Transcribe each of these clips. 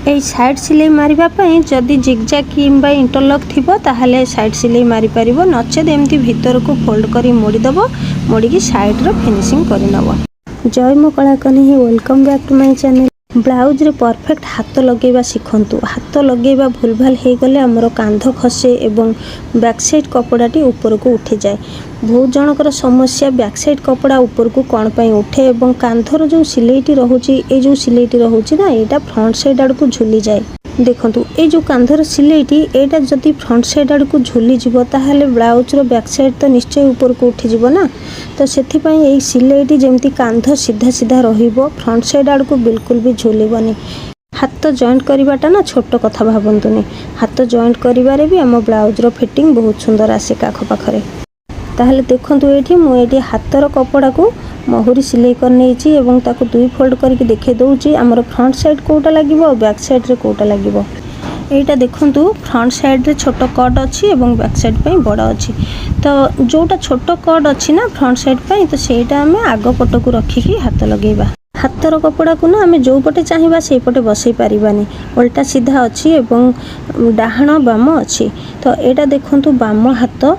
এই সাइड सिलाई मारिबापी जदि जिगजैग किंबा इंटरलॉक थिबो ताहले साइड सिलाई मारि पारिबो नचेत एमती भीतर को फोल्ड करी मोड़ीदेव मोड़ी साइड रो फिनिशिंग करनब। जय मो कलाकनी welcome back to my channel. Blouse रे परफेक्ट हाथ लगेबा शिखंतु। हाथ लगेबा भूल भाल हो गले हमरो कांध खसे एवं बैक साइड कपड़ाटी ऊपर को उठी जाए। बहुत जनकर समस्या बैक साइड कपड़ा ऊपर को कौन पाई उठे एवं कांधर जो सिलेटी रोचे ये जो सिलेटी रोचे ना यहाँ फ्रंट साइड आड़ को झुली जाए। देखंतु ये जो कांधर सिलेटी एटा जदि फ्रंट साइड आड़ को झुली जीवो ताहले ब्लाउज रो बैक साइड तो निश्चय ऊपर को उठी जीवो ना। तो सेथि पई ए सिलेटी जेमती कांध सीधा सीधा रहिबो फ्रंट साइड आड़ को बिल्कुल भी झुलिबनी। हाथ जॉइंट करवाटा ना छोट कथा भावंतुनी। हाथ जॉइंट करिवारे भी आम ब्लाउज रो फिटिंग बहुत सुंदर आसे काख पाखरे। ताहले देखंतु एठी मु एठी हाथर कपड़ा को महुरी सिलाई कर नेछि एवं ताको दुई फोल्ड करके देखे दउछि हमर फ्रंट साइड कोटा लागिबो और बैक साइड रे कोटा लागिबो। एटा देखंतु फ्रंट साइड रे छोट कट अछि एवं बैक साइड पई बड़ा अछि। तो जोटा छोट कट अछि ना फ्रंट साइड पई तो सेटा हमें आगो पट को रखी की हाथ लगेबा। हाथर कपड़ा को ना हमें जो पटे चाहिबा से पटे बसई पारिबानी। उल्टा सीधा अछि एवं डाहाण बाम अछि। तो एटा देखंतु बाम हाथ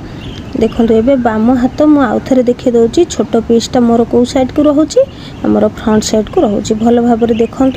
देखो ये बाम हाथ मु आउ थे देखे दूसरी छोट पीसटा मोर कौ साइड को रोचे आमर फ्रंट साइड को रोचे भल भाव देखूँ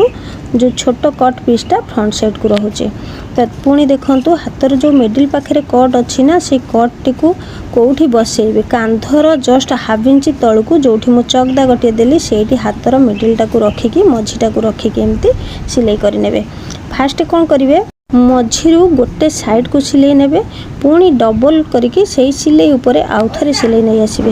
जो छोट कट पीसटा फ्रंट साइड को रोचे। तो पुणी देखूँ हाथर जो मिडिल पाखे कट अच्छी ना से कट टी कौटी बसैबे कांधर जस्ट हाफ इंच तल को जो मु चक दागटे देली से हाथर मिडिलटा को रखिकी मझीटा को रखिकी एमती सिलाई करें। फास्ट कौन करेंगे मझीरू गोटे साइड को सिलाई नेबे पुणी डबल करके सही सिलाई उपरे आउ थे सिलाई नहीं आसबे।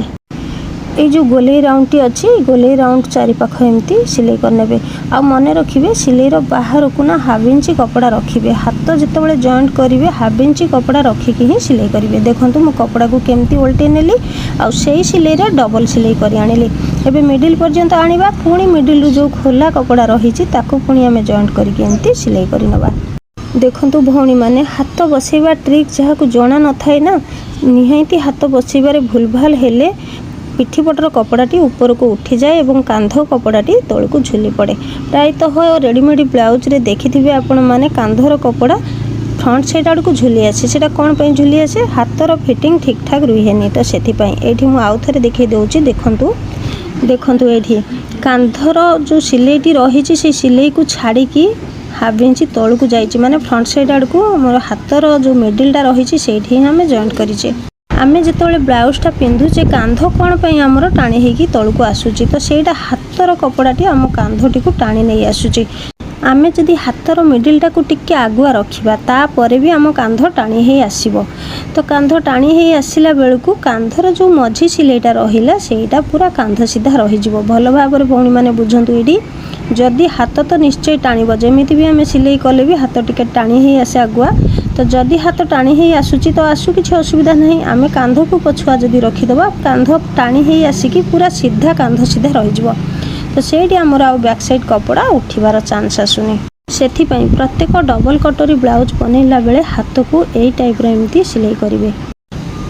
ये जो गोलेई राउंड टी अच्छी गोलेई राउंड चारि पाख एमती सिलाई करने आ मन रखिए सिलाई बाहर को ना हाफ इंच कपड़ा रखिए। हाथ जितेबाला जॉइंट करेंगे हाफ इंच कपड़ा रखिकी ही सिलाई करेंगे। देखो मु कपड़ा को केमती उल्टे नेली आ से सिलाई डबल सिलाई कर आनिली। एबे मिडिल पर्यंत आनिबा पुणी मिडिल जो खोला कपड़ा रही पुणी आम जॉइंट करके एमती सिलाई करनबा। देखंतु भौणी माने हाथ बसैबा ट्रिक जहाँ को जना न थाए ना निहाती हाथ बसैबारे भूल भाल हेले पिठीपटर कपड़ाटी ऊपर को उठी जाए एवं कांध कपड़ाटी तल को झुली पड़े। प्रायतः रेडीमेड ब्लाउज रे देखिथिबे आपण माने कांधर कपड़ा फ्रंट साइड आड़ को झुली आसे। सेटा कौन पे झुली आसे हाथर फिटिंग ठीक ठाक रुहेनी। तो सेथि पई एठी मु आउ थरे देखै दउची देखंतु देखंतु एठी कांधर जो सिलेटी रही से सिलाई को छाड़ी की हाफ इंच तल को जाइए माने फ्रंट साइड आड़ को मोर हाथर जो मिडिलटा रही से आम जॉइंट करें। आम जिते ब्लाउजटा पिंधुचे कांध कौन पे आमर टाणी होगी तल को आसूची तो सेटा हाथर कपड़ाटी आम कांधटी को टाणी नहीं आसूची। आमे जदि हाथर मिडिलटा को टिके आगुआ रखिबा तापर भी आम कांध टाणी ही आसीबो। तो कांध टाणी ही आसिला बेलू कांधर जो मझी सिलाईटा रहिला सेटा पूरा कांध सीधा रहिजिवो। भल भाव भौणी माने बुझंतु एडी जदि हाथ तो निश्चय टाणीब जमीती भी आम सिलाई कले भी हाथ टिके टाणी ही आसे आगुआ। तो जदि हाथ टाणी ही आसूची तो आसू किसी असुविधा नहीं। आम कांध को पछुआ जदि रखिदबा कांध टाणी ही आसिकी पूरा सीधा कांध सीधा रहिजिवो। तो सेठी आमर आ बैक साइड कपड़ा उठिबार चांस आसुनी। सेथिपई प्रत्येक डबल कटोरी ब्लाउज बनैला बेले हाथ को यही टाइप एमती सिलाई करेंगे।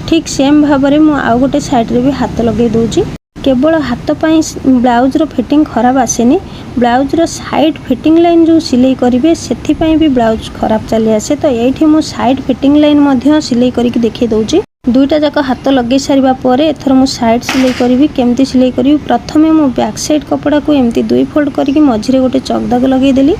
ठीक सेम भाव में मु आउ गोटे साइड रे भी हाथ लगे दूची। केवल हाथ पाई ब्लाउज रो फिटिंग खराब आसेनी ब्लाउज रो साइड फिटिंग लाइन जो सिलाई करेंगे से भी ब्लाउज खराब चली आसे। तो ये मु साइड फिटिंग लाइन मध्य सिलाई करके देखे दूची। दुईटा जाक हाथ लगे सारिबा परे एथर मु साइड सिलाई करी केमती सिलाई करी प्रथमे मु बैक साइड कपड़ा को एमती दुई फोल्ड करके मझिरे गोटे चक दाग लगे देली।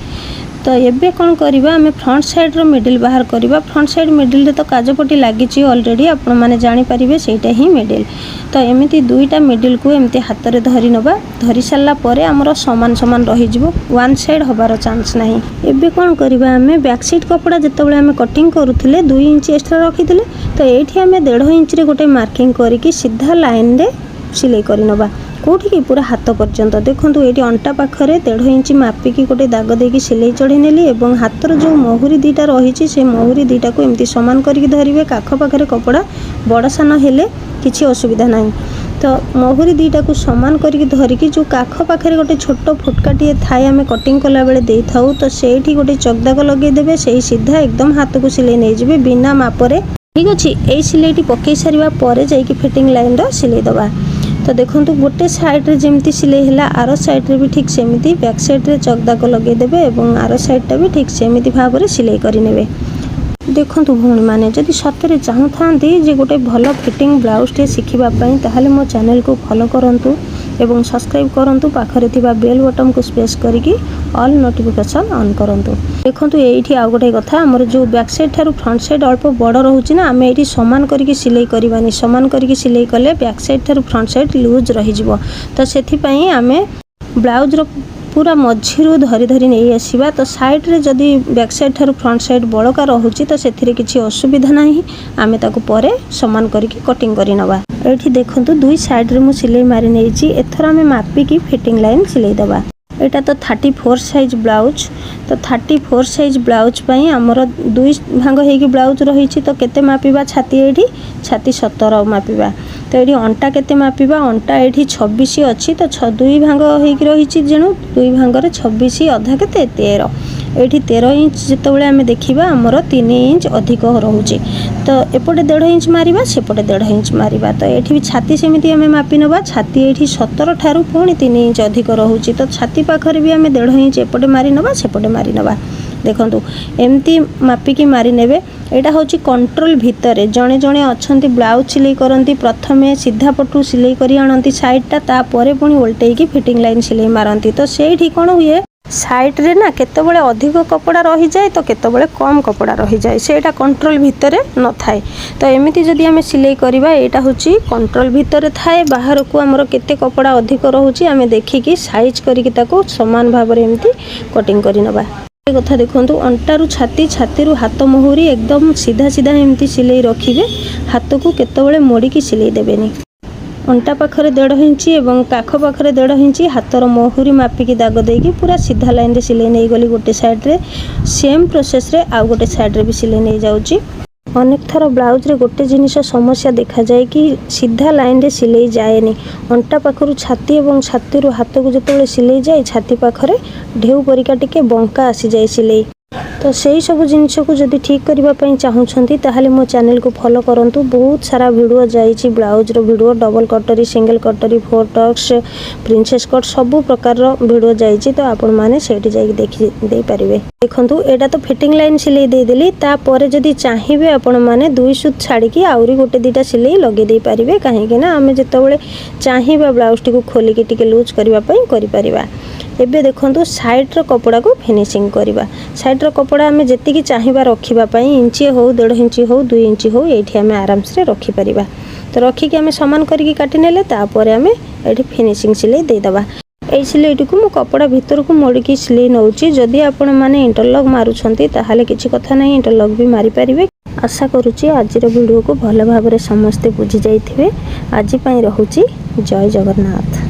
तो एबे कौन करबा आमे फ्रंट साइड रो मिडिल बाहर करबा। फ्रंट साइड मिडिल रे तो काजपट्टी लागिची ऑलरेडी आपण माने जानि परिबे सेटा ही मिडिल। तो एमिति दुईटा मिडिल को एमती हाथ रे धरि नबा धरि साला परे हमरो समान समान रहि जिवो वन साइड होबार चांस नाही। एबे कौन करबा आमे बैक साइड कपड़ा जतबेले आमे कटिंग करूथिले 2 इंच एक्स्ट्रा रखिथिले तो एठी आमे 1.5 इंच रे गोटे मार्किंग करके सीधा लाइन रे सिलाई करिनबा कौटी की पूरा हाथ पर्यंत। देखो ये अंटा पाखरे 1.5 इंच मापिकी गोटे दाग देकी सिलाई चढ़ी नेली एवं हाथर जो महुरी दीटा रही से महुरी दीटा को एमती समान करके धरिबे। काख पाखरे कपड़ा बड़ सान हेले किसी असुविधा नहीं। तो महुरी दीटा को समान करके धरिकी जो काख पाखरे गोटे छोट फुटकाटे थाए आम कटिंग कला बेले दे थाउ तो सेठी गोटे चकदाग लगेदेवे से सीधा एकदम हाथ को सिलाई नहीं जाए बिना मापरे। ठीक अच्छे यही सिलाईटी पकई सारा पर जाकि फिटिंग लाइन रो सिलाई दबा। तो देखो गोटे साइड रे जमती सिलाई है आर साइड रे भी ठीक सेमती बैक साइड रे चकदाक लगेदेवे और आर साइडटा भी ठीक सेमती भाव में सिलाई करेंगे। देखु भौणी मैंने जदि सतरे चाहूँ था गोटे भल फिटिंग ब्लाउज टे शिखापी ताहले मो चैनल को फॉलो करंतु एवं सब्सक्राइब करंतु पाखरे थिबा बेल बटन को प्रेस करिकी ऑल नोटिफिकेशन ऑन करंतु। देखंतु एठी आ गोटे कथा हमर जो बैक साइड थारु फ्रंट साइड अल्प बड़ रहउची ना आमे एठी समान करिकी सिलाई करबानी समान करिकी सिलाई कले बैक साइड थारु फ्रंट साइड लूज रही जिवो तो सेथि पई आमे ब्लाउज रो पूरा मझीरू धरी धरी नहीं आसवा तो साइड रे जदि बैक साइड थारु फ्रंट साइड बड़का रहुची तो सेथिरे किछि असुविधा नाही आमे ताको परे समान करिकी कटिंग करि नबा। एठी देखंतु दुई साइड रे मु सिलाई मारि नेछि एथर आमे मापी की फिटिंग लाइन सिलाई दबा। एटा तो 34 साइज ब्लाउज तो 34 साइज ब्लाउज पई हमर दुई भांग हेकी ब्लाउज रहिछि तो केते मापिबा छाती एठी छाती 17 मापिबा तो ये अंटा केते मापिबा अंटा एठी 26 अच्छी तो दुई भांग हेकी रहिछि जेणु दुई भांग रे 26 अधा केते 13 एठी 13 इंच जितेबाला आम देखा आमर 3 इंच अधिक रोचे तो एपटे 1.5 इंच मारिबा सेपटे 1.5 इंच मारिबा तो ये भी छाती सेमती आम मापी नवा छाती ये 17 ठारू पुणी 3 इंच अधिक रोचे तो छाती पाखरे भी आम 1.5 इंच एपटे मारी नवा सेपटे मारी नवा। देखंतु एमती मापिकी मारी नेबे। एटा होची कंट्रोल भितर जड़े जड़े अच्छा ब्लाउज सिलाई करती प्रथमे सीधा पटू सिलाई करी आनती साइडटा तापर पुणी उल्टेकी फिटिंग लाइन सिलाई मारती तो से कौन हुए साइड रे ना केतबेले अधिक कपड़ा रही जाए तो केतबेले कम कपड़ा रही जाए सेटा कंट्रोल भितर न थाए तो एमिति जदि आमे सिलाई करबा एटा होची कंट्रोल भितर थाए बाहर को हमर केते कपड़ा अधिक रहउची आमे देखिकी साइज करिकी ताको समान भाव रे एमिति कटिंग करि नबा। कथा देखंतु अंटारू छाती छाती हाथ मुहुरी एकदम सीधा सीधा एमती सिलाई रखिबे हाथ को केतबेले मोड़ी की सिलाई देबेनी। अंटा पाखरे 1.5 इंच और पाख पाखरे 1.5 इंच हाथर मुहुरी मापिकी दाग देकी पूरा सीधा लाइन रे सिलाई नहीं गली गोटे साइड रे सेम प्रोसेस रे आउ गोटे साइड रे भी सिलाई नहीं जाउची। अनेक थर ब्लाउज रे गोटे जिनिस समस्या देखा जाए कि सीधा लाइन रे सिलाई जाएनी अंटा पाखरु छाती और छाती रु हाथ को जो सिलाई जाए छाती पाखरे ढेउ परिका टिके बंका आसी जाए सिलाई तो सही सब जिनिस को जदि ठीक करने चाहूँगी ताहले मो चैनल को फॉलो करंतु। बहुत सारा वीडियो जाइए ब्लाउज रो वीडियो डबल कटरी सिंगल कटरी फोर टक्स प्रिंसेस कट सबू प्रकार वीडियो जाइए तो आपण मैंने सेठी जाइए देखि दे पारिबे। देखंतु एटा तो फिटिंग लाइन सिलाई दे देली तापर जदि चाहिए आपण मैंने दुई सुत छाड़ी की आउरी गोटे दुईटा सिलाई लगे दे पारिबे कहीं ना आमे जेतेबेले चाहिए ब्लाउज टी को खोलिकी टिके लूज करबा पई करि परिबा। एबे देखंतु साइड रो कपड़ा को फिनिशिंग करबा साइड रो कपड़ा आमे जेतिकी चाहिबा रखिबा पई इंची हो 1.5 इंची हो 2 इंची हो एठी आमे आराम से रखि परिबा तो रखिकी आमे समान करिकी काटि नेले तापर आमे एठी फिनिशिंग सिलाई दे दबा। एई सिलाई को मु कपड़ा भीतर को मोड़िकी सिलाई नउची जदि आपण माने इंटरलॉक मारुछंती ताहाले किछि कथा नाही इंटरलॉक भी मारी परिबे। आशा करूची आजिर वीडियो को भल भाव समस्ते बुझी जाइथिबे। आज पई रहूची जय जगन्नाथ।